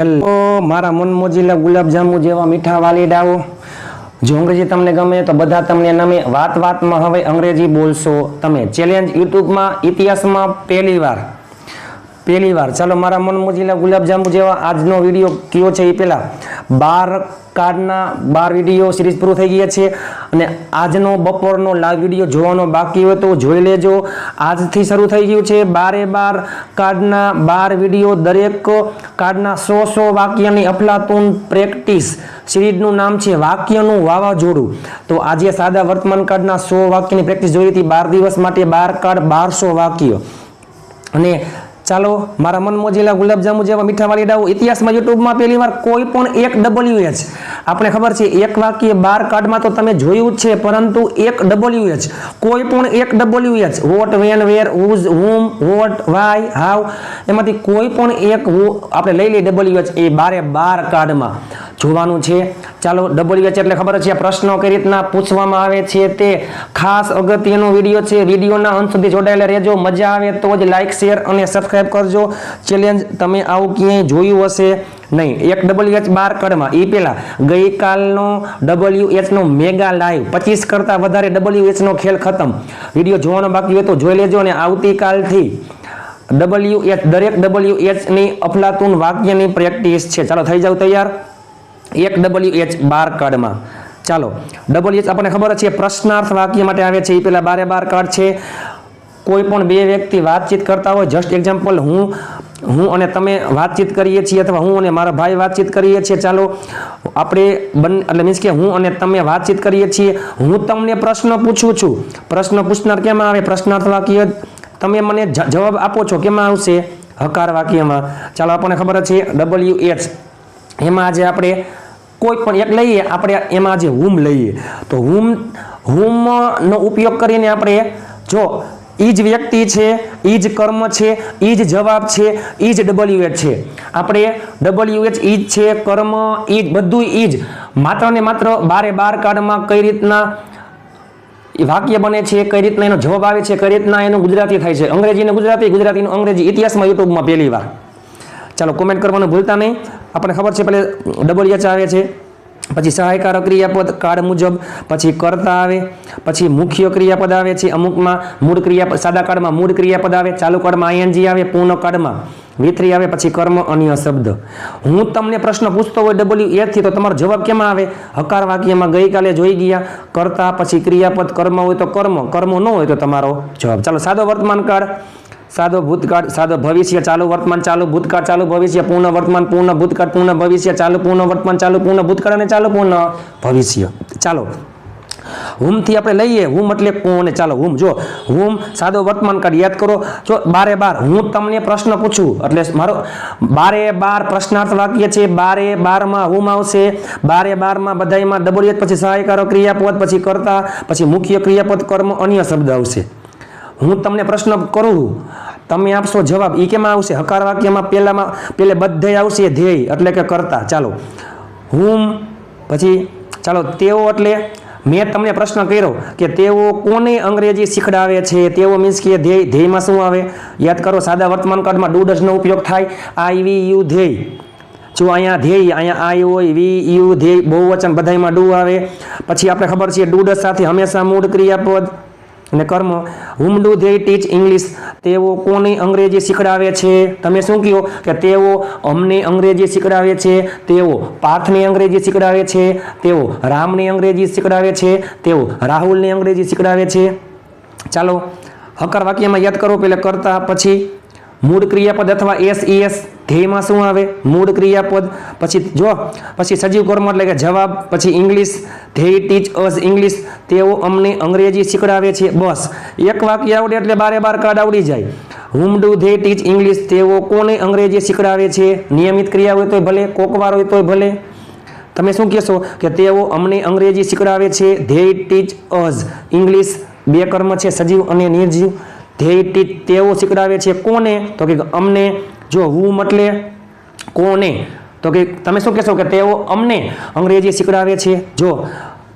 Hello મારા મન મોજીલા ગુલાબજાંબુ જેવા મીઠા વાલીડાઓ, જો અંગ્રેજી તમને ગમે તો બધા તમને નમે. વાત વાતમાં હવે અંગ્રેજી બોલશો તમે. ચેલેન્જ યુટ્યુબમાં ઇતિહાસમાં પહેલી વાર. ચાલો મારા મન મોજીલા ગુલાબજાંબુ જેવા આજનો વિડીયો કયો છે એ પહેલા 12 કાર્ડના 12 વિડીયો સિરીઝ પૂરું થઈ ગયા છે અને આજનો બપોરનો લાઈવ વિડીયો જોવાનો બાકી હોય તો જોઈ લેજો. આજથી શરૂ થઈ ગયું છે 12 કાર્ડના 12 વિડીયો. દરેક કાર્ડના 100 વાક્યની અફલાતૂન પ્રેક્ટિસ સિરીઝનું નામ છે વાક્યનું વાવાઝોડું. તો આજે સાદા વર્તમાન કાર્ડના 100 વાક્યની પ્રેક્ટિસ જોઈ હતી. 12 દિવસ માટે 12 કાર્ડ 1200 વાક્ય. અને ચાલો મારા મન મોજીલા ગુલાબજાંબુ જેવા મીઠા વાલીડાઓ, ઇતિહાસમાં યુટ્યુબમાં પહેલી વાર કોઈ પણ એક WH, આપણે ખબર છે એક વાક્ય 12 કાર્ડમાં તો તમે જોયું જ છે, પરંતુ એક WH, કોઈ પણ એક WH, વોટ, વેન, વેર, હુઝ, હુમ, વોટ, વાય, હાવ, એમાંથી કોઈ પણ એક આપણે લઈ લઈએ WH એ 12 કાર્ડમાં જોવાનું છે. ચાલો WH એટલે ખબર છે પ્રશ્નો કઈ રીતના પૂછવામાં આવે છે તે ખાસ અગત્યનો વિડીયો છે. વિડીયોના અંત સુધી જોડાયેલા રહેજો. મજા આવે તો જ લાઈક, શેર અને સબસ્ક્રાઇબ કરજો. ચેલેન્જ તમે આવું ક્યાંય જોયું હશે નહીં. એક WH 12 કાર્ડમાં એ પહેલા ગઈકાલનો WH નો મેગા લાઈવ 25 કરતા વધારે WH નો ખેલ ખતમ. વિડીયો જોવાનો બાકી હોય તો જોઈ લેજો. અને આવતીકાલથી WH દરેક WH ની અફલાતૂન વાક્યની પ્રેક્ટિસ છે. ચાલો થઈ જાવ તૈયાર. એક WH 12 કાર્ડમાં. ચાલો WH આપણને ખબર છે પ્રશ્નાર્થ વાક્ય માટે આવે છે. એ પેલા 12 કાર્ડ છે. કોઈ પણ બે વ્યક્તિ વાતચીત કરતા હોય, જસ્ટ એક્ઝામ્પલ હું અને તમે વાતચીત કરીએ છીએ અથવા હું અને મારા ભાઈ વાતચીત કરીએ છીએ. ચાલો આપણે એટલે મીન્સ કે હું અને તમે વાતચીત કરીએ છીએ. હું તમને પ્રશ્ન પૂછું છું. પ્રશ્ન પૂછનાર કેમાં આવે? પ્રશ્નાર્થ વાક્ય. તમે મને જવાબ આપો છો કેમાં આવશે? હકાર વાક્યમાં. ચાલો આપણને ખબર છે WH એમાં આજે આપણે કોઈ પણ એક લઈએ. આપણે એમાં જે હુમ લઈએ તો હુમ નો ઉપયોગ કરીને આપણે જો ઈ જ વ્યક્તિ છે, ઈ જ કર્મ છે, ઈ જ જવાબ છે, ઈ જ WH છે. આપણે WH ઈ જ છે, કર્મ ઈ જ, બધું ઈ જ. માત્ર ને માત્ર 12 કાર્ડમાં કઈ રીતના વાક્ય બને છે, કઈ રીતના એનો જવાબ આવે છે, કઈ રીતના એનું ગુજરાતી થાય છે, અંગ્રેજી ને ગુજરાતી, ગુજરાતીનું અંગ્રેજી, ઇતિહાસમાં યુટ્યુબમાં પહેલી વાર. ચાલો કોમેન્ટ કરવાનું ભૂલતા નહીં. આપણે ખબર છે પહેલે WH આવે છે, પછી સહાયકાર ક્રિયાપદ કાર્ડ મુજબ, પછી કર્તા આવે, પછી મુખ્ય ક્રિયાપદ આવે છે. અમુકમાં મૂળ ક્રિયાપદ, સાદા કાર્ડમાં મૂળ ક્રિયાપદ આવે, ચાલુ કાર્ડમાં ING આવે, પૂર્ણ કાર્ડમાં V3 આવે, પછી કર્મ અન્ય શબ્દ. હું તમને પ્રશ્ન પૂછતો હોય WH થી તો તમારો જવાબ કેમાં આવે? હકાર વાક્યમાં. ગઈકાલે જોઈ ગયા કર્તા, પછી ક્રિયાપદ, કર્મ હોય તો કર્મ, કર્મ ન હોય તો તમારો જવાબ. ચાલો સાદો વર્તમાન કાળ, સાદો ભૂતકાળ, સાદો ભવિષ્ય, ચાલુ વર્તમાન, ચાલુ ભૂતકાળ, ચાલુ ભવિષ્ય, પૂર્ણ વર્તમાન, પૂર્ણ ભૂતકાળ, પૂર્ણ ભવિષ્ય, ચાલુ પૂર્ણ વર્તમાન, ચાલુ પૂર્ણ ભૂતકાળ અને ચાલુ પૂર્ણ ભવિષ્ય. ચાલો હુમ થી આપણે લઈએ. હુમ એટલે કોણ? ચાલો હુમ, જો હુમ સાદો વર્તમાન કાળ યાદ કરો. જો 12 હું તમને પ્રશ્ન પૂછું એટલે મારો 12 પ્રશ્નાર્થ વાક્ય છે. 12 માં હુમ આવશે. 12 માં બધાયમાં WH, પછી સહાયકારો ક્રિયાપદ, પછી કર્તા, પછી મુખ્ય ક્રિયાપદ, કર્મ અન્ય શબ્દ આવશે. હું તમને પ્રશ્ન કરું, તમે આપશો જવાબ. એ કેમાં આવશે? હકાર વાક્યમાં. પેલે બધે આવશે ધ્યેય એટલે કે કરતા. ચાલો હુમ, પછી ચાલો તેઓ એટલે મેં તમને પ્રશ્ન કર્યો કે તેઓ કોને અંગ્રેજી શીખડાવે છે. તેઓ મીન્સ કે ધ્યેયમાં શું આવે? યાદ કરો સાદા વર્તમાન કાળમાં ડુ ડઝ નો ઉપયોગ થાય. I, we, you ધ્યેય. જો અહીંયા ધ્યેય, અહીંયા I હોય, we, you ધ્યેય, બહુવચન બધાયમાં ડુ આવે. પછી આપણે ખબર છે ડુ ડઝ સાથે હંમેશા મૂળ ક્રિયાપદ અને કર્મ. હુમ ડુ ધે ટીચ ઇંગ્લિશ? તેઓ કોને અંગ્રેજી શીખડાવે છે? તમે શું કહો કે તેઓ અમને અંગ્રેજી શીખડાવે છે. તેઓ પાર્થને અંગ્રેજી શીખડાવે છે. તેઓ રામને અંગ્રેજી શીખડાવે છે. તેઓ રાહુલને અંગ્રેજી શીખડાવે છે. ચાલો હકાર વાક્યમાં યાદ કરો. પહેલા કરતા, પછી મૂળ ક્રિયાપદ અથવા SES ધ્યેયમાં શું આવે? મૂળ ક્રિયાપદ. પછી સજીવ કર્મ એટલે કે જવાબ. પછી ઇંગ્લિશ, ધ્યેય ટીચ અસ ઇંગ્લિશ, તેઓ અમને અંગ્રેજી શીખડાવે છે. બસ એક વાક્ય આવડે એટલે 12 કાર્ડ આવડી જાય. હુમ ડુ ધે ટીચ ઇંગ્લિશ? તેઓ કોને અંગ્રેજી શીખડાવે છે. નિયમિત ક્રિયા હોય તોય ભલે, કોકવાર હોય તોય ભલે. તમે શું કહેશો કે તેઓ અમને અંગ્રેજી શીખડાવે છે. ધ્યેય ટીચ અસ ઇંગ્લિશ. બે કર્મ છે, સજીવ અને નિર્જીવ. ધ્યેય ટીચ તેઓ શીખડાવે છે કોને? તો કે અમને. જો હુમ એટલે કોને, તો કે તમે શું કહેશો કે તેઓ અમને અંગ્રેજી શીખડાવે છે. જો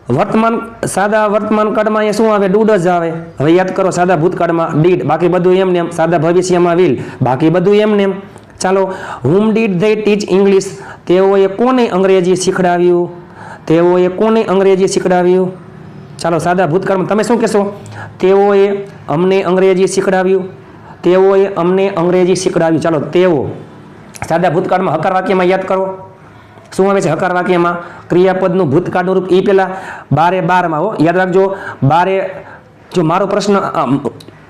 વર્તમાન સાદા વર્તમાન કાળમાં અહીંયા શું આવે? ડુ ડઝ આવે. હવે યાદ કરો સાદા ભૂતકાળમાં ડીડ, બાકી બધું એમને એમ. સાદા ભવિષ્યમાં વિલ, બાકી બધું એમને એમ. ચાલો whom did they teach English? તેઓએ કોને અંગ્રેજી શીખડાવ્યું? તેઓએ કોને અંગ્રેજી શીખડાવ્યું? ચાલો સાદા ભૂતકાળમાં તમે શું કહેશો? તેઓએ અમને અંગ્રેજી શીખડાવ્યું. તેઓએ અમને અંગ્રેજી શીખડાવ્યું. ચાલો તેઓ સાદા ભૂતકાળમાં હકાર વાક્યમાં યાદ કરો શું આવે છે? હકાર વાક્યમાં ક્રિયાપદનું ભૂતકાળનું રૂપ એ પેલા 12 હો યાદ રાખજો. 12 જો મારો પ્રશ્ન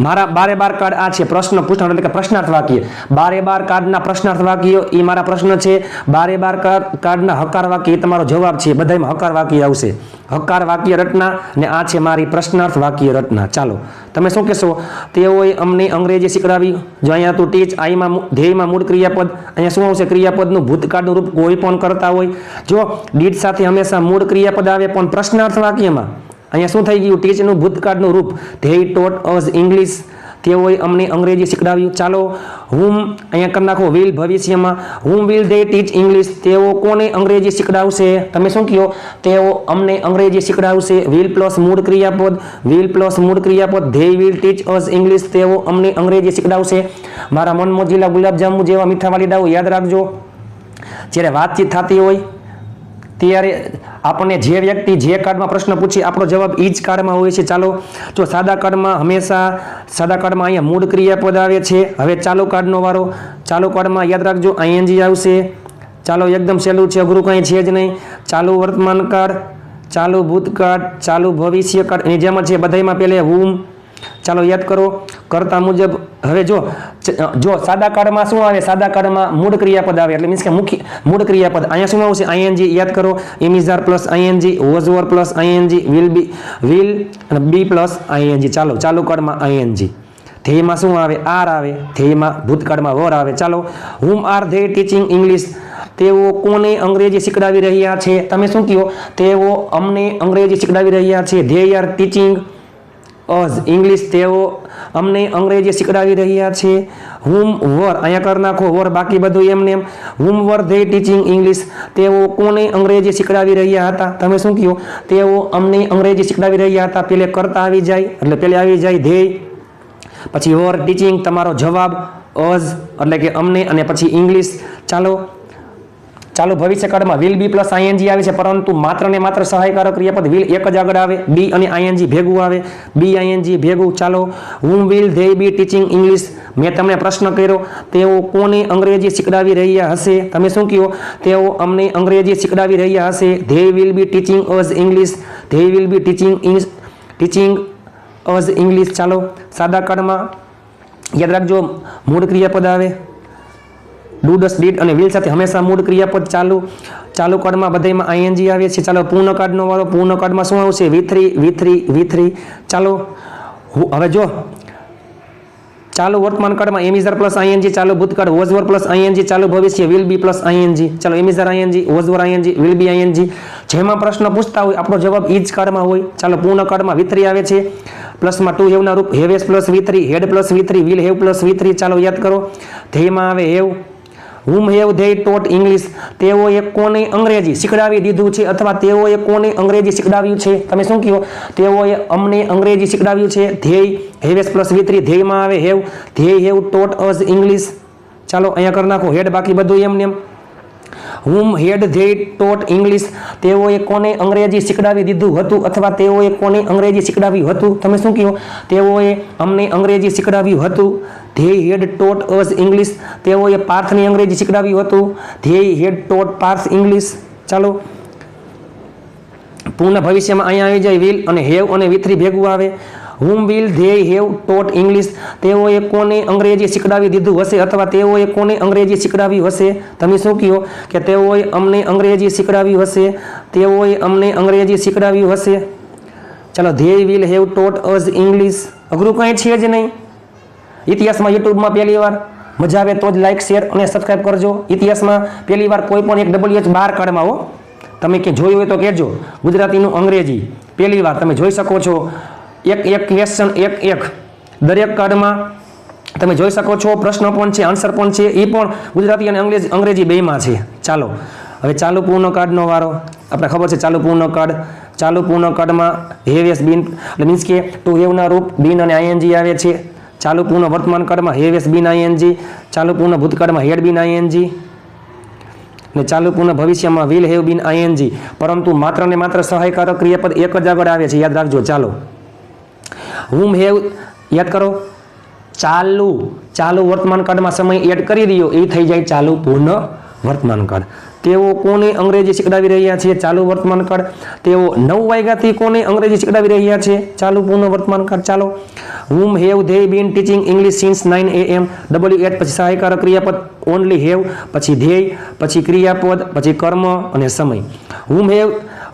મારા 12 કાર્ડ આ છે પ્રશ્ન પૂછનાર એટલે કે પ્રશ્નાર્થ વાક્ય. 12 કાર્ડના પ્રશ્નાર્થ વાક્ય એ મારા પ્રશ્ન છે. 12 કાર્ડના હકાર વાક્ય એ તમારો જવાબ છે. બધામાં હકાર વાક્ય આવશે. હકાર વાક્ય રચના ને આ છે મારી પ્રશ્નાર્થ વાક્ય રચના. ચાલો તમે શું કહેશો? તેઓએ અમને અંગ્રેજી શીખડાવી. જો અહીંયા તું ટીચ આઈમાં ધ્યેયમાં મૂળ ક્રિયાપદ અહીંયા શું આવશે? ક્રિયાપદનું ભૂતકાળનું રૂપ કોઈ પણ કરતા હોય જો ડીડ સાથે હંમેશા મૂળ ક્રિયાપદ આવે પણ પ્રશ્નાર્થ વાક્યમાં અહીંયા શું થઈ ગયું? ટીચનું ભૂતકાળનું રૂપ ધેય ટોટ અસ ઇંગ્લિશ. તેઓએ અમને અંગ્રેજી શીખડાવ્યું. ચાલો હુમ અહીંયા કરી નાખો વિલ ભવિષ્યમાં. હુમ વિલ દે ટીચ ઇંગ્લિશ? તેઓ કોને અંગ્રેજી શીખડાવશે? તમે શું કહો? તેઓ અમને અંગ્રેજી શીખડાવશે. વિલ પ્લસ મૂળ ક્રિયાપદ. વિલ પ્લસ મૂળ ક્રિયાપદ. They will teach us English. તેઓ અમને અંગ્રેજી શીખડાવશે. મારા મનમોજીલા ગુલાબજાંબુ જેવા મીઠાવાળી ડાળો યાદ રાખજો. જ્યારે વાતચીત થતી હોય ત્યારે આપણને જે વ્યક્તિ જે કાર્ડમાં પ્રશ્ન પૂછે આપણો જવાબ એ જ કાર્ડમાં હોય છે. ચાલો જો સાદા કાર્ડમાં હંમેશા સાદા કાર્ડમાં અહીંયા મૂળ ક્રિયાપદ આવે છે. હવે ચાલુ કાર્ડનો વારો. ચાલુ કાર્ડમાં યાદ રાખજો આઈએનજી આવશે. ચાલો એકદમ સહેલું છે, અઘરું કંઈ છે જ નહીં. ચાલુ વર્તમાન કાળ, ચાલુ ભૂતકાળ, ચાલુ ભવિષ્ય કાળ એની જેમ જ છે બધામાં. પહેલે હુમ ચાલો યાદ કરો કરતા મુજબ. હવે જો સાદા કાર્ડમાં શું આવે? સાદા કાર્ડમાં મૂળ ક્રિયાપદ આવે એટલે મીન્સ કે મુખ્ય મૂળ ક્રિયાપદ. અહીંયા શું આવશે? આઈએનજી યાદ કરો. Am is are plus ING, was were plus ING, will અને બી પ્લસ આઈએનજી. ચાલો ચાલુ કાર્ડમાં આઈએનજી. ધ્યેયમાં શું આવે? આર આવે. ધ્યેયમાં ભૂતકાળમાં વર આવે. ચાલો હુમ આર ધે ટીચિંગ ઇંગ્લિશ? તેઓ કોને અંગ્રેજી શીખડાવી રહ્યા છે? તમે શું કહો? તેઓ અમને અંગ્રેજી શીખડાવી રહ્યા છે. They are teaching us English? તેઓ અમને અંગ્રેજી શીખડાવી રહ્યા છે. હુમ વર અહીંયા કરી નાખો વર, બાકી બધું એમને એમ. હુમ વર ધે ટીચિંગ ઇંગ્લિશ? તેઓ કોને અંગ્રેજી શીખડાવી રહ્યા હતા? તમે શું કહો? તેઓ અમને અંગ્રેજી શીખડાવી રહ્યા હતા. પેલે કરતા આવી જાય એટલે પેલે આવી જાય ધ્યેય, પછી વર ટીચિંગ તમારો જવાબ, અસ એટલે કે અમને, અને પછી ઇંગ્લિશ. ચાલો ભવિષ્યકાળમાં વિલ બી પ્લસ આઈએનજી આવે છે પરંતુ માત્ર ને માત્ર સહાયકારક ક્રિયાપદ વિલ એક જ આગળ આવે. બી અને આઈએનજી ભેગું આવે. બી આઈએનજી ભેગું. ચાલો whom will they be teaching English? મેં તમને પ્રશ્ન કર્યો તેઓ કોને અંગ્રેજી શીખડાવી રહ્યા હશે? તમે શું કહો? તેઓ અમને અંગ્રેજી શીખડાવી રહ્યા હશે. They will be teaching us English? They will be teaching us English. ચાલો સાદા કાર્ડમાં યાદ રાખજો મૂળ ક્રિયાપદ આવે. ડુ ડસ ડીડ અને વિલ સાથે હંમેશા મૂળ ક્રિયાપદ. ચાલુ કાર્ડમાં બધામાં આઈએનજી આવે છે. ચાલો પૂર્ણ કાર્ડનો વારો. પૂર્ણ કાર્ડમાં શું આવશે? V3. ચાલો હવે જો ચાલુ વર્તમાન કાળમાં એમિઝાર પ્લસ આઈએનજી, ચાલુ ભૂતકાળ વોઝવર પ્લસ આઈએનજી, ચાલુ ભવિષ્ય વિલ બી પ્લસ આઈએનજી. ચાલો am is are ING, was were ING, will be ING. જેમાં પ્રશ્ન પૂછતા હોય આપણો જવાબ ઈ જ કાળમાં હોય. ચાલો પૂર્ણ કાળમાં V3 આવે છે. પ્લસમાં ટુ હેવના રૂપ હેવેસ plus V3, had plus V3, will have plus V3. ચાલો યાદ કરો. ધ્યેયમાં આવે have. Whom have they taught English? તેઓએ કોને અંગ્રેજી શીખડાવી દીધું છે અથવા તેઓએ કોને અંગ્રેજી શીખડાવ્યું છે? તમે શું કહો? તેઓએ અમને અંગ્રેજી શીખડાવ્યું છે. ધ્યેય હેવેસ પ્લસ V3, ધ્યેયમાં આવે હેવ. ધ્યેય હેવ ટોટ અસ ઇંગ્લિશ. ચાલો અહીંયા કરી નાખો હેડ, બાકી બધું એમને એમ. હુમ હેડ ધે ટોટ ઇંગ્લિશ? તેઓએ કોને અંગ્રેજી શીખડાવી દીધું હતું અથવા તેઓએ કોને અંગ્રેજી શીખડાવ્યું હતું? તમે શું કહો? તેઓએ અમને અંગ્રેજી શીખડાવ્યું હતું. ધ્યેય હેડ ટોટ અસ ઇંગ્લિશ? તેઓએ પાર્થની અંગ્રેજી શીખડાવ્યું હતું. ધ્યેય હેડ ટોટ પાર્થ ઇંગ્લિશ. ચાલો પૂર્ણ ભવિષ્યમાં અહીંયા આવી જાય વિલ અને હેવ અને V3 ભેગું આવે. Whom will they have taught English? તેઓએ કોને અંગ્રેજી શીખડાવી દીધું હશે અથવા તેઓએ કોને અંગ્રેજી શીખડાવ્યું હશે? તમે શું કહો? કે તેઓએ અમને અંગ્રેજી શીખડાવ્યું હશે. તેઓએ અમને અંગ્રેજી શીખડાવ્યું હશે. ચાલો they will have taught us English. અઘરું કંઈ છે જ નહીં. ઇતિહાસમાં યુટ્યુબમાં પહેલી વાર મજા આવે તો જ લાઇક, શેર અને સબસ્ક્રાઈબ કરજો. ઇતિહાસમાં પહેલી વાર કોઈ પણ એક WH12 કાર્ડમાં હો તમે કે જોયું હોય તો કહેજો. ગુજરાતીનું અંગ્રેજી પહેલી વાર તમે જોઈ શકો છો. એક ક્વેશ્ચન એક દરેક કાર્ડમાં તમે જોઈ શકો છો. પ્રશ્ન પણ છે, આન્સર પણ છે. એ પણ ગુજરાતી અને અંગ્રેજી બેયમાં છે. ચાલો હવે ચાલુ પૂર્ણ કાર્ડનો વારો. આપણે ખબર છે ચાલુ પૂર્ણ કાર્ડ. ચાલુ પૂર્ણ કાર્ડમાં હેવેસ બીન એટલે મીન્સ કે ટુ હેવના રૂપ બીન અને આઈએનજી આવે છે. ચાલુ પૂર્ણ વર્તમાનકાળમાં હેવ એસ બીન આઈએનજી, ચાલુ પૂર્ણ ભૂતકાળમાં હેડ બીન આઈએનજી ને ચાલુ પૂર્ણ ભવિષ્યમાં વિલ હેવ બીન આઈએનજી. પરંતુ માત્ર ને માત્ર સહાયકારક ક્રિયાપદ એક જ આગળ આવે છે, યાદ રાખજો. ચાલો, હુમ હેવ યાદ કરો, ચાલુ વર્તમાનકાળમાં સમય એડ કરી દો, એ થઈ જાય ચાલુ પૂર્ણ વર્તમાનકાળ. તેઓ કોને અંગ્રેજી શીખડાવી રહ્યા છે? ચાલુ વર્તમાનકાળ. તેઓ 9 વાગ્યાથી કોને અંગ્રેજી શીખડાવી રહ્યા છે? ચાલુ પૂર્ણ વર્તમાનકાળ. ચાલો, whom have they been teaching English since 9 am? WH પછી સહાયકારક ક્રિયાપદ only have, પછી ધ્યેય, પછી ક્રિયાપદ, પછી કર્મ અને સમય.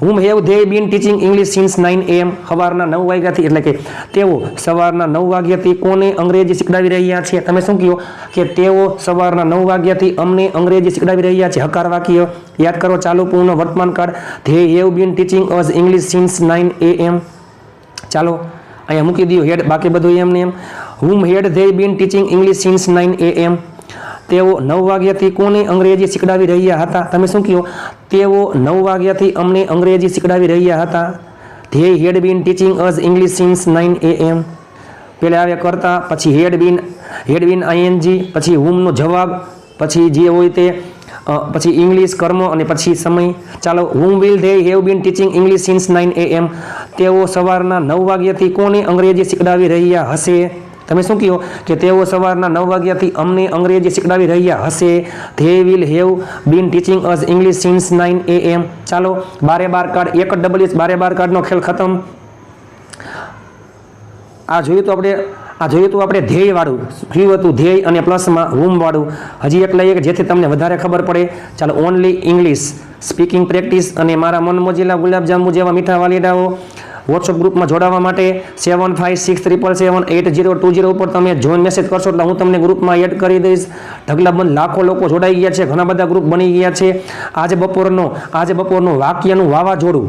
whom have they been teaching English since 9 am? સવારના 9 વાગ્યાથી, એટલે કે તેઓ સવારના 9 વાગ્યાથી કોને અંગ્રેજી શીખડાવી રહ્યા છે? તમે શું કહો કે તેઓ સવારના 9 વાગ્યાથી અમને અંગ્રેજી શીખડાવી રહ્યા છે? હકાર વાક્ય. યાદ કરો, ચાલુ પૂર્ણ વર્તમાનકાળ. they have been teaching us English since 9 am. ચાલો, અહીંયા મૂકી દો હેડ, બાકી બધું એમને એમ. whom had they been teaching English since 9 am? તેઓ 9 વાગ્યાથી કોને અંગ્રેજી શીખડાવી રહ્યા હતા? તમે શું કહો? તેઓ 9 વાગ્યાથી અમને અંગ્રેજી શીખડાવી રહ્યા હતા. they had been teaching us English since 9 am. પહેલા આવે કરતા, પછી હેડ બીન આઈએનજી, પછી whom નો જવાબ, પછી જે હોય તે, પછી ઇંગ્લિશ, કર્મ અને પછી સમય. ચાલો, whom will they have been teaching English since 9 am? તેઓ સવારના 9 વાગ્યાથી કોને અંગ્રેજી શીખડાવી રહ્યા હશે? તમે શું કહો કે તેઓ સવારના 9 વાગ્યાથી અમને અંગ્રેજી શીખડાવી રહ્યા હશે. they will have been teaching us English since 9 am. ચાલો, 12 કાર્ડ, એક જ WH 12 કાર્ડનો ખેલ ખતમ. આ જોયું તો આપણે ધ્યેય વાળું કયું હતું? ધ્યેય અને પ્લસમાં whom વાળું. હજી એક લઈએ જેથી તમને વધારે ખબર પડે. ચાલો, ઓનલી ઇંગ્લિશ સ્પીકિંગ પ્રેક્ટિસ અને મારા મનમોજીલા ગુલાબજાંબુ જેવા મીઠા વાલીડાઓ વોટ્સઅપ ગ્રુપમાં જોડાવા માટે 7567778020 ઉપર તમે જોઈન મેસેજ કરશો એટલે હું તમને ગ્રુપમાં એડ કરી દઈશ. ઢગલાબંધ લાખો લોકો જોડાઈ ગયા છે, ઘણા બધા ગ્રુપ બની ગયા છે. આજે બપોરનું વાક્યનું વાવાઝોડું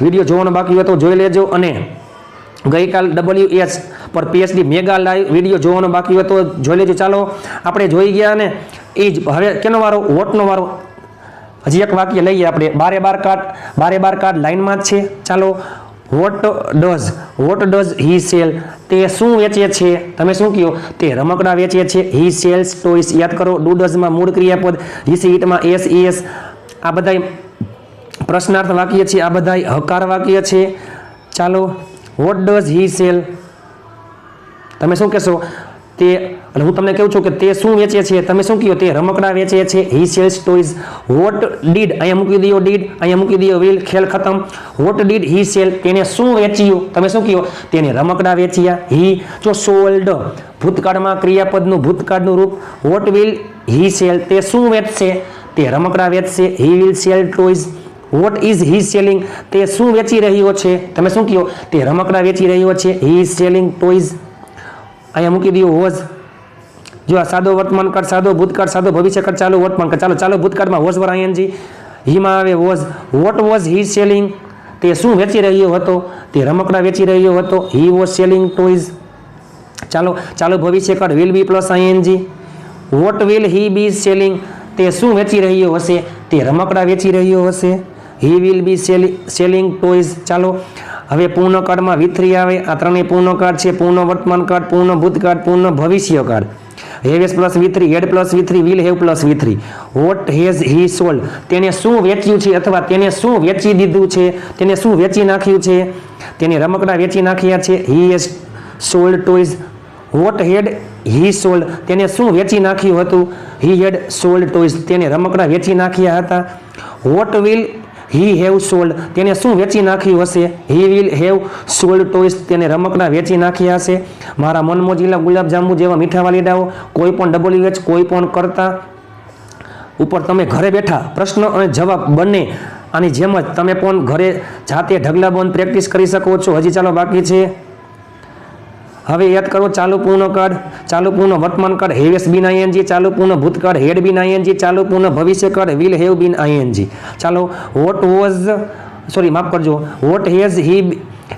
વિડીયો જોવાનો બાકી હોય તો જોઈ લેજો. અને ગઈકાલ WH પર PhD મેગા લાઈવ વિડીયો જોવાનો બાકી હોય તો જોઈ લેજો. ચાલો, આપણે જોઈ ગયા ને એ જ. હવે કેનો વારો? વોટનો વારો. હજી એક વાક્ય લઈએ આપણે. 12 કાર્ડ લાઈનમાં જ છે. ચાલો, વોટ ડઝ હી સેલ? તે શું વેચે છે? તમે શું કહો? તે રમકડા વેચે છે. હી સેલ્સ ટોયસ. યાદ કરો, ડુ ડઝમાં મૂળ ક્રિયાપદ, હી ઈટમાં એસ. આ બધા પ્રશ્નાર્થ વાક્ય છે, આ બધા હકાર વાક્ય છે. ચાલો, વોટ ડઝ હી સેલ? તમે શું કહેશો? તે, અને હું તમને કહું છું કે તે શું વેચે છે? તમે શું કહો? તે રમકડા વેચે છે. હી સેલ્સ ટોયઝ. વોટ ડીડ, અહીંયા મૂકી દો ડીડ, અહીંયા મૂકી દો વિલ, ખેલ ખતમ. What did he cell? તેને શું વેચ્યું? તમે શું કહો? તેને રમકડા વેચ્યા. હી જો સોલ્ડ, ભૂતકાળમાં ક્રિયાપદનું ભૂતકાળનું રૂપ. What will he sell? તે શું વેચશે? તે રમકડા વેચશે. He will sell toys. What is he selling? તે શું વેચી રહ્યો છે? તમે શું કહો? તે રમકડા વેચી રહ્યો છે. He is selling toys. અહીંયા મૂકી દો વોઝ. જો આ સાદો વર્તમાનકાળ, સાદો ભૂતકાળ, સાદો ભવિષ્યકાળ, ચાલુ વર્તમાનકાળ. ચાલો ભૂતકાળમાં વોઝ પર આઈએનજી, હીમાં આવે was. What was he selling? તે શું વેચી રહ્યો હતો? તે રમકડા વેચી રહ્યો હતો. He was selling toys. ચાલો ભવિષ્યકાળ, will be plus ING. What will he be selling? તે શું વેચી રહ્યો હશે? તે રમકડા વેચી રહ્યો હશે. He will be selling toys. ચાલો, હવે પૂર્ણકાળમાં V3 આવે. આ ત્રણેય પૂર્ણકાળ છે. પૂર્ણ વર્તમાનકાળ, પૂર્ણ ભૂતકાળ, પૂર્ણ ભવિષ્યકાળ. Have plus V3, had plus V3, will have plus V3. What has he sold? તેને શું વેચ્યું છે અથવા તેને શું વેચી દીધું છે? તેને શું વેચી નાખ્યું છે? તેને રમકડા વેચી નાખ્યા છે. He has sold toys. Vote had he sold? તેને શું વેચી નાખ્યું હતું? હી હેડ સોલ્ડ ટોયઝ. તેને રમકડા વેચી નાખ્યા હતા. Vote will he have sold? તેને શું વેચી નાખ્યું હશે? He will have sold toys. તેને રમકડા વેચી નાખ્યા હશે. મારા મનમોજીલા ગુલાબજાંબુ જેવા મીઠા વાલીડાઓ કોઈ પણ WH કોઈ પણ કરતા ઉપર તમે ઘરે બેઠા પ્રશ્ન અને જવાબ બંને આની જેમ જ તમે પણ ઘરે જાતે ઢગલાબંધ પ્રેક્ટિસ કરી શકો છો. હજી ચાલો બાકી છે. હવે યાદ કરો, ચાલુ પૂર્ણકાળ, ચાલુ પૂર્ણ વર્તમાનકાળ હેવ એસ બીન આઈએનજી, ચાલુ પૂર્ણ ભૂતકાળ હેડ બીન આઈએનજી, ચાલુ પૂર્ણ ભવિષ્યકાળ વિલ હેવ બીન આઈએનજી. ચાલો, what has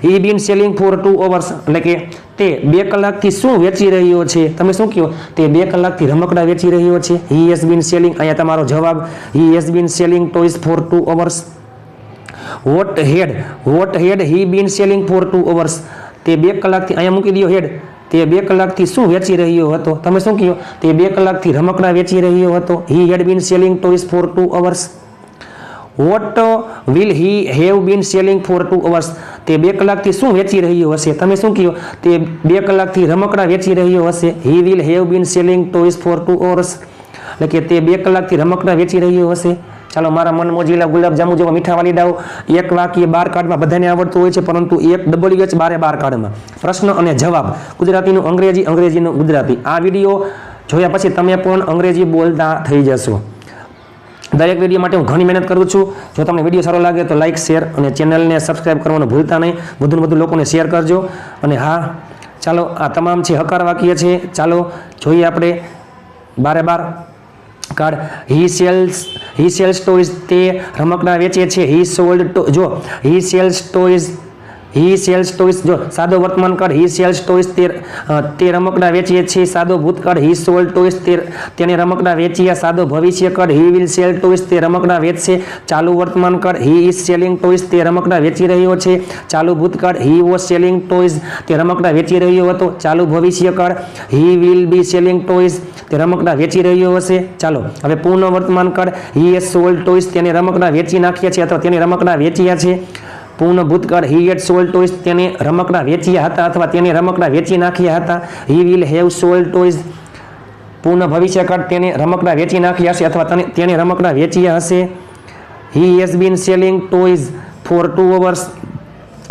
he been selling for 2 hours? એટલે કે તે 2 કલાકથી શું વેચી રહ્યો છે? તમે શું કહો? તે 2 કલાકથી રમકડા વેચી રહ્યો છે. He has been selling. અહીંયા તમારો જવાબ, he has been selling toys for 2 hours. What had he been selling for 2 hours? તે 2 કલાકથી, અહીંયા મૂકી દો હેડ, તે 2 કલાકથી શું વેચી રહ્યો હતો? તમે શું કહ્યું? તે 2 કલાકથી રમકડા વેચી રહ્યો હતો. He had been selling toys for 2 hours. What will he have been selling for 2 hours? તે 2 કલાકથી શું વેચી રહ્યો હશે? તમે શું કહ્યું? તે 2 કલાકથી રમકડા વેચી રહ્યો હશે. He will have been selling toys for 2 hours. એટલે કે તે 2 કલાકથી રમકડા વેચી રહ્યો હશે. ચાલો, મારા મન મોજીલા ગુલાબજાંબુ જેવા મીઠા વાલીડાઓ, એક વાક્ય 12 કાર્ડમાં બધાને આવડતું હોય છે, પરંતુ એક WH 12 કાર્ડમાં પ્રશ્ન અને જવાબ, ગુજરાતીનું અંગ્રેજી, અંગ્રેજીનું ગુજરાતી. આ વિડીયો જોયા પછી તમે પણ અંગ્રેજી બોલતા થઈ જશો. દરેક વિડીયો માટે હું ઘણી મહેનત કરું છું. જો તમને વિડીયો સારો લાગે તો લાઇક, શેર અને ચેનલને સબસ્ક્રાઈબ કરવાનું ભૂલતા નહીં. વધુને વધુ લોકોને શેર કરજો. અને હા, ચાલો, આ તમામ છે હકાર વાક્ય છે. ચાલો જોઈએ આપણે 12 કાર્ડ. હી સેલ્સ ટોયઝ, તે રમકડા વેચે છે. હી સોલ્ડ, જો હી સેલ્સ ટોયઝ, હી સેલ્સ ટોયઝ, જો સાદો વર્તમાન કાળ હી સેલ્સ ટોયઝ, તે રમકડા વેચે છે. સાદો ભૂતકાળ હી સોલ્ડ ટોયઝ, તેને રમકડા વેચ્યા. સાદો ભવિષ્ય કાળ હી વિલ સેલ ટોયઝ, તે રમકડા વેચશે. ચાલુ વર્તમાન કાળ હી ઇઝ સેલિંગ ટોયઝ, તે રમકડા વેચી રહ્યો છે. ચાલુ ભૂતકાળ હી વોઝ સેલિંગ ટોયઝ, તે રમકડા વેચી રહ્યો હતો. ચાલુ ભવિષ્ય કાળ he will be selling toys, તે રમકડા વેચી રહ્યો હશે. ચાલો હવે પૂર્ણ વર્તમાન કાળ હી હેઝ સોલ્ડ ટોયઝ, તેને રમકડા વેચી નાખ્યા છે અથવા તેને રમકડા વેચ્યા છે. પૂર્ણ ભૂતકાળ હી હેડ સોલ્ડ ટોયઝ, તેને રમકડા વેચ્યા હતા અથવા તેને રમકડા વેચી નાખ્યા હતા. હી વિલ હેવ સોલ્ડ ટોયઝ. પૂર્ણ ભવિષ્યકાળ તેને રમકડા વેચી નાખ્યા હશે અથવા તેને રમકડા વેચ્યા હશે. He has been selling toys for 2 hours.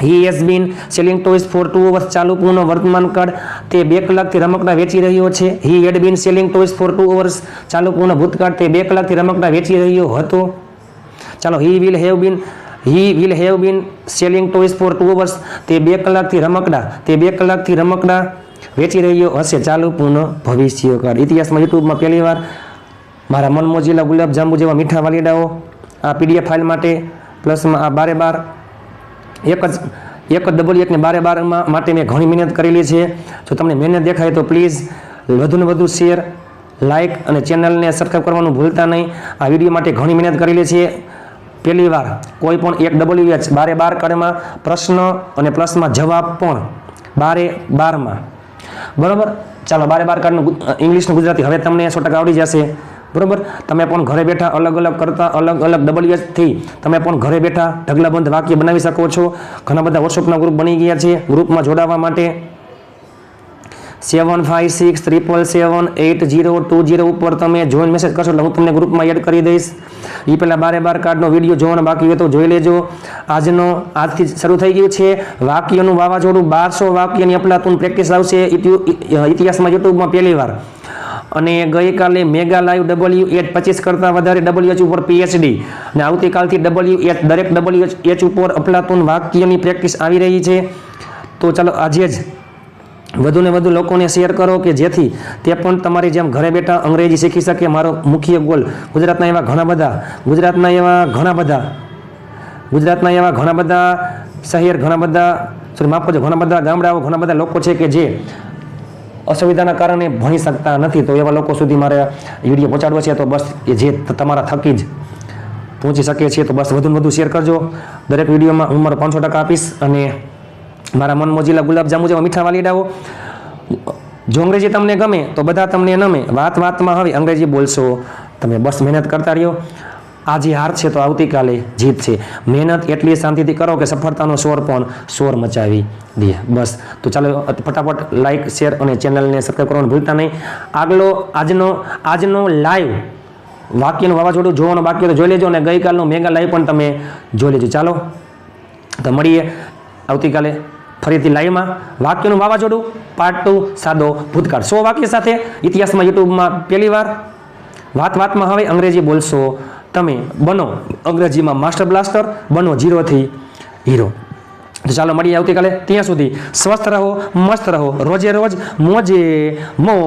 He has been selling toys for 2 hours. ચાલુ પૂર્ણ વર્તમાન કાળ તે 2 કલાકથી રમકડા વેચી રહ્યો છે. હી had been selling toys for 2 hours. ચાલુ પૂર્ણ ભૂતકાળ તે 2 કલાકથી રમકડા વેચી રહ્યો હતો. ચાલો, he will have been selling toys for 2 hours. તે 2 કલાકથી રમકડા વેચી રહ્યો હશે. ચાલુ પૂર્ણ ભવિષ્યકાળ. ઇતિહાસમાં યુટ્યુબમાં પહેલી વાર મારા મન મોજીલા ગુલાબજાંબુ જેવા મીઠા વાલીડાઓ આ PDF ફાઇલ માટે પ્લસમાં આ 12 એક જ WH ને 12 માટે મેં ઘણી મહેનત કરેલી છે. જો તમને મહેનત દેખાય તો પ્લીઝ વધુને વધુ શેર, લાઇક અને ચેનલને સબસ્ક્રાઈબ કરવાનું ભૂલતા નહીં. આ વિડીયો માટે ઘણી મહેનત કરેલી છે. પહેલી વાર કોઈ પણ એક WH 12 કાર્ડમાં પ્રશ્ન અને પ્લસમાં જવાબ પણ 12 બરોબર. ચાલો, 12 કાર્ડનું ઇંગ્લિશનું ગુજરાતી હવે તમને 100% આવડી જશે. બરોબર. તમે પણ ઘરે બેઠા અલગ અલગ WH થી તમે પણ ઘરે બેઠા ઢગલાબંધ વાક્ય બનાવી શકો છો. ઘણા બધા વોટ્સઅપના ગ્રુપ બની ગયા છે. ગ્રુપમાં જોડાવા માટે 7563778020 ઉપર તમે જોઈન મેસેજ કરશો એટલે હું તમને ગ્રુપમાં એડ કરી દઈશ. એ પહેલાં 12 કાર્ડનો વિડીયો જોવાનો બાકી હોય તો જોઈ લેજો. આજથી શરૂ થઈ ગયું છે વાક્યનું વાવાઝોડું. 1200 વાક્યની અફલાતુન પ્રેક્ટિસ આવશે ઇતિહાસમાં યુટ્યુબમાં પહેલી વાર. અને ગઈકાલે મેગા લાઈવ WH 25 કરતાં વધારે WH ઉપર PhD અને આવતીકાલથી WH દરેક WH ઉપર અફલાતુન વાક્યની પ્રેક્ટિસ આવી રહી છે. તો ચાલો આજે જ વધુને વધુ લોકોને શેર કરો કે જેથી તે પણ તમારી જેમ ઘરે બેઠા અંગ્રેજી શીખી શકે. મારો મુખ્ય ગોલ ગુજરાતના એવા ઘણા બધા શહેર, ઘણા બધા ગામડાઓ, ઘણા બધા લોકો છે કે જે અસુવિધાના કારણે ભણી શકતા નથી. તો એવા લોકો સુધી મારે વિડીયો પહોંચાડવો છે. તો બસ જે તમારા થકી જ પહોંચી શકે છે. તો બસ વધુને વધુ શેર કરજો. દરેક વિડીયોમાં હું મારો 500% આપીશ. અને મારા મન મોજીલા ગુલાબજાંબુ જેવા મીઠા વાલીડાઓ, જો અંગ્રેજી તમને ગમે તો બધા તમને નમે. વાતમાં હવે અંગ્રેજી બોલશો તમે. બસ મહેનત કરતા રહ્યો. આજે હાર છે તો આવતીકાલે જીત છે. મહેનત એટલી શાંતિથી કરો કે સફળતાનો શોર મચાવી દે. બસ. તો ચાલો ફટાફટ લાઇક, શેર અને ચેનલને સબસ્ક્રાઈબ કરવાનું ભૂલતા નહીં. આજનો લાઈવ વાક્યનું વાવાઝોડું જોવાનો બાકી તો જોઈ લેજો. અને ગઈકાલનો મેગા લાઈવ પણ તમે જોઈ લેજો. ચાલો, તો મળીએ આવતીકાલે ફરીથી લાઈવમાં. વાક્યનું વાવાઝોડું પાર્ટ 2, સાદો ભૂતકાળ 100 વાક્ય સાથે ઇતિહાસમાં યુટ્યુબમાં પહેલી વાર. વાતમાં હવે અંગ્રેજી બોલશો તમે. બનો અંગ્રેજીમાં માસ્ટર બ્લાસ્ટર, બનો 0 થી હીરો. તો ચાલો મળીએ આવતીકાલે. ત્યાં સુધી સ્વસ્થ રહો, મસ્ત રહો, રોજે રોજ મોજે મોજ.